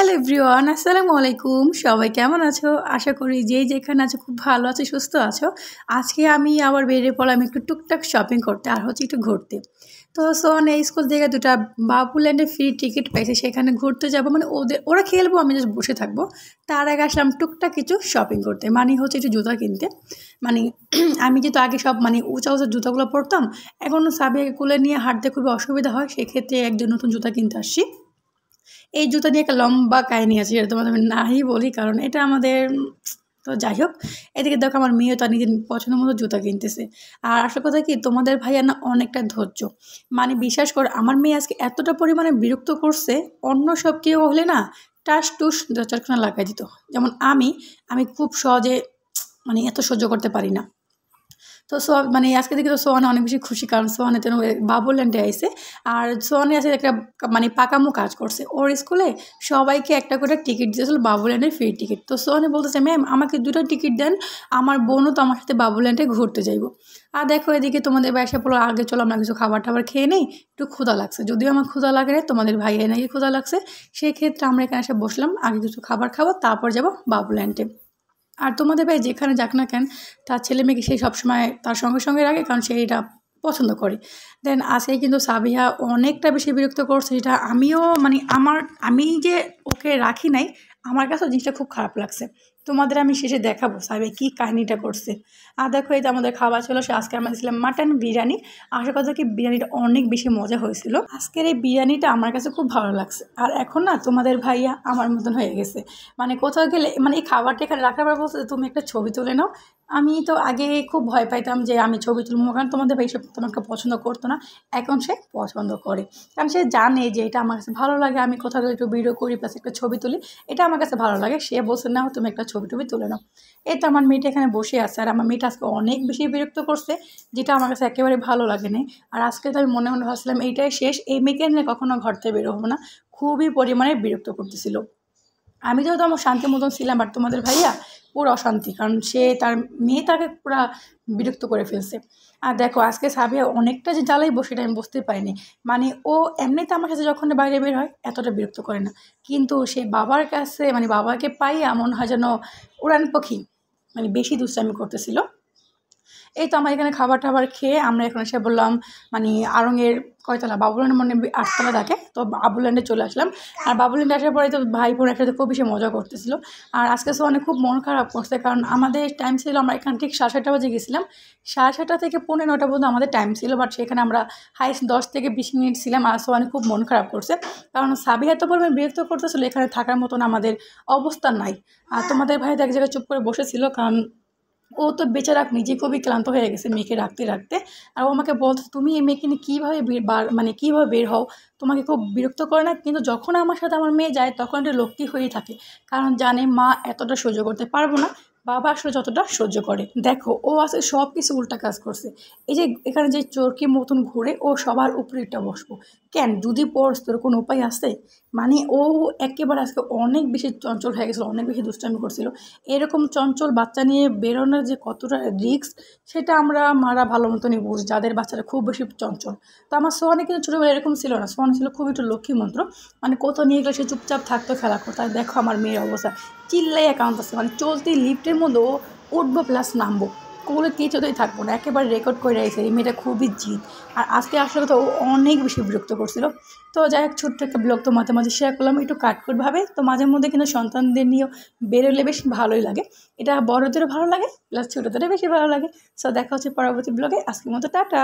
Hello everyone, আসসালামু আলাইকুম। সবাই কেমন আছো? আশা করি যে যেখানে আছো খুব ভালো আছো, সুস্থ আছো। আজকে আমি আবার বেরিয়ে পড়লাম একটু টুকটাক শপিং করতে, আর হচ্ছে একটু ঘুরতে। তো সোহান এই স্কুল থেকে দুটা বাবুল্যান্ডে ফ্রি টিকিট পাইছে, সেখানে ঘুরতে যাব। মানে ওরা খেলবো, আমি জাস্ট বসে থাকবো। তার আগে আসলাম টুকটাক কিছু শপিং করতে, মানে হচ্ছে একটু জুতা কিনতে। মানে আমি যেহেতু আগে সব মানে উঁচা উঁচা জুতাগুলো পরতাম, এখন সাবিয়াকে কোলে নিয়ে হাঁটতে খুবই অসুবিধা হয়, সেক্ষেত্রে একজন নতুন জুতা কিনতে আসছি। এই জুতা নিয়ে একটা লম্বা কাহিনী আছে, এটা তোমাদের আমি নাই বলি, কারণ এটা আমাদের তো যাই হোক। এদিকে দেখো আমার মেয়েও তার নিজের পছন্দ মতো জুতা কিনতেছে। আর আসল কথা কি, তোমাদের ভাইয়া না অনেকটা ধৈর্য। মানে বিশ্বাস করে, আমার মেয়ে আজকে এতটা পরিমাণে বিরক্ত করছে, অন্য সব কেউ হলে না টাস টুস দু চারখানা লাগাই দিত। যেমন আমি খুব সহজে মানে এত সহ্য করতে পারি না। তো মানে আজকে দেখি তো সোহানা অনেক বেশি খুশি, কারণ সোহানের জন্য বাবুল্যান্ডে আইসে। আর সোহানে আছে একটা মানে পাকামো কাজ করছে, ওর স্কুলে সবাইকে একটা করে টিকিট দিয়েছিল, বাবুল্যান্ডের ফ্রি টিকিট। তো সোহানে বলতেছে, ম্যাম আমাকে 2টা টিকিট দেন, আমার বোনও তো আমার সাথে বাবুল্যান্ডে ঘুরতে যাইবো। আর দেখো এদিকে তোমাদের বাসা বলো, আগে চলো আমরা কিছু খাবার টাবার খেয়ে নেই, একটু ক্ষুধা লাগছে। যদিও আমার ক্ষুধা লাগে না, তোমাদের ভাইয়ের নাকি ক্ষুধা লাগছে। সেই ক্ষেত্রে আমরা এখানে এসে বসলাম, আগে কিছু খাবার খাবো, তারপর যাবো বাবুল্যান্ডে। আর তোমাদের ভাই যেখানে যাক না কেন, তার ছেলে মেয়েকে সেই সবসময় তার সঙ্গে সঙ্গে রাখে, কারণ সে এটা পছন্দ করে। দেন আজকে কিন্তু সাবিহা অনেকটা বেশি বিরক্ত করছে, এটা আমিও মানে আমি যে ওকে রাখি নাই, আমার কাছেও জিনিসটা খুব খারাপ লাগছে। তোমাদের আমি শেষে দেখাবো সাবিহা কী কাহিনিটা করছে। আর দেখো এই যে আমাদের খাবার ছিল, সে আজকে আমরা দিয়েছিলাম মাটন বিরিয়ানি। আশা কথা কি, বিরিয়ানিটা অনেক বেশি মজা হয়েছিল। আজকের এই বিরিয়ানিটা আমার কাছে খুব ভালো লাগছে। আর এখন না তোমাদের ভাইয়া আমার মতন হয়ে গেছে, মানে কোথাও গেলে মানে এই খাবারটা এখানে রাখার পর বলছে তুমি একটা ছবি তুলে নাও। আমি তো আগে খুব ভয় পাইতাম যে আমি ছবি তুলবো, কারণ তোমাদের ভাই সব তোমাকে পছন্দ করতো না। এখন সে পছন্দ করে, কারণ সে জানে যে এটা আমার কাছে ভালো লাগে, আমি কোথাও গেলে একটু ভিডিও করি প্লাস একটা ছবি তুলি, এটা আমার কাছে ভালো লাগে। সে বলছে না তুমি একটা ছবি টবি তুলে নাও। এই তো আমার মেয়েটা এখানে বসে আছে, আর আমার মেয়েটা আজকে অনেক বেশি বিরক্ত করছে, যেটা আমার কাছে একেবারে ভালো লাগে না। আর আজকে তো আমি মনে মনে ভাবছিলাম এইটাই শেষ, এই মেয়েকে নিয়ে কখনো ঘর থেকে বের হবো না। খুবই পরিমাণে বিরক্ত করতেছিল। আমি যেহেতু আমার শান্তি মতন ছিলাম, বাট তোমাদের ভাইয়া পুরো অশান্তি, কারণ সে তার মেয়ে তাকে পুরো বিরক্ত করে ফেলছে। আর দেখো আজকে সাবিয়া অনেকটা যে জ্বালাইবো সেটা আমি বুঝতে পারিনি। মানে ও এমনিতে আমার কাছে যখন বাইরে বের হয় এতটা বিরক্ত করে না, কিন্তু সে বাবার কাছে মানে বাবাকে পাই এমন হয় যেন উড়ান পাখি, মানে বেশি দুষ্টামি করতেছিল। এই তো আমার এখানে খাবার টাবার খেয়ে আমরা এখন এসে বললাম মানে আড়ংয়ের কয়তলা, বাবুল্যান্ডের মনে 8তলা থাকে, তো বাবুল্যান্ডে চলে আসলাম। আর বাবুল্যান্ডে আসার পরে তো ভাই বোন একসাথে খুব বেশি মজা করতেছিল। আর আজকে অনেক খুব মন খারাপ করছে, কারণ আমাদের টাইম ছিল, আমরা এখান ঠিক 7:30 বাজে গেছিলাম। 7:30 থেকে 8:45 পর্যন্ত আমাদের টাইম ছিল, বাট সেখানে আমরা হাইস্ট 10 থেকে 20 মিনিট ছিলাম। আর অনেক খুব মন খারাপ করছে, কারণ সাবিহা এত পরিমাণে বিরক্ত করতেছিল, এখানে থাকার মতন আমাদের অবস্থা নাই। আর তোমাদের ভাই তো এক জায়গায় চুপ করে বসেছিল, কারণ ও তো বেচারা নিজে খুবই ক্লান্ত হয়ে গেছে মেয়েকে রাখতে রাখতে। আর ও আমাকে বলছে তুমি এই মেয়েকে নিয়ে কীভাবে মানে কীভাবে বের হও, তোমাকে খুব বিরক্ত করে না? কিন্তু যখন আমার সাথে আমার মেয়ে যায় তখন একটা লক্ষ্মী হয়েই থাকে, কারণ জানে মা এতটা সহ্য করতে পারবো না, বাবা আসলে যতটা সহ্য করে। দেখো ও আসলে সব কিছু উল্টা কাজ করছে। এই যে এখানে যে চরকির মতন ঘুরে, ও সবার উপরে একটা বসবো কেন? যদি পড়স তোর কোনো উপায় আছে? মানে ও একেবারে আজকে অনেক বেশি চঞ্চল হয়ে গেছিলো, অনেক বেশি দুষ্টামি করছিল। এরকম চঞ্চল বাচ্চা নিয়ে বেরোনোর যে কতটা রিস্ক, সেটা আমরা মারা ভালো মতনই বুঝি, যাদের বাচ্চারা খুব বেশি চঞ্চল। তো আমার সোহানে কিন্তু ছোটোবেলা এরকম ছিল না, সোহান ছিল খুব একটু লক্ষ্মী মন্ত্র, মানে কোথাও নিয়ে গেলে সে চুপচাপ থাকতো, খেলা করতো। আর দেখো আমার মেয়ের অবস্থা, চিল্লাই একাউন্ট আছে, মানে চলতি লিফটের মধ্যে ও উঠবো প্লাস নামবো, কোনো কিছুতেই থাকবো না, একেবারে রেকর্ড করে রাখছে। এই মেয়েটা খুবই জিদ। আর আজকে আসলে তো ও অনেক বেশি বিরক্ত করছিল। তো যাই হোক, ছোট্ট একটা ব্লগ তো মাঝে মাঝে শেয়ার করলাম একটু কাটকুটভাবে। তো মাঝে মধ্যে কিন্তু সন্তানদের নিয়েও বেরোলে বেশ ভালোই লাগে, এটা বড়দেরও ভালো লাগে প্লাস ছোটোদেরও বেশি ভালো লাগে। সো দেখা হচ্ছে পরবর্তী ব্লগে, আজকের মতো টাটা।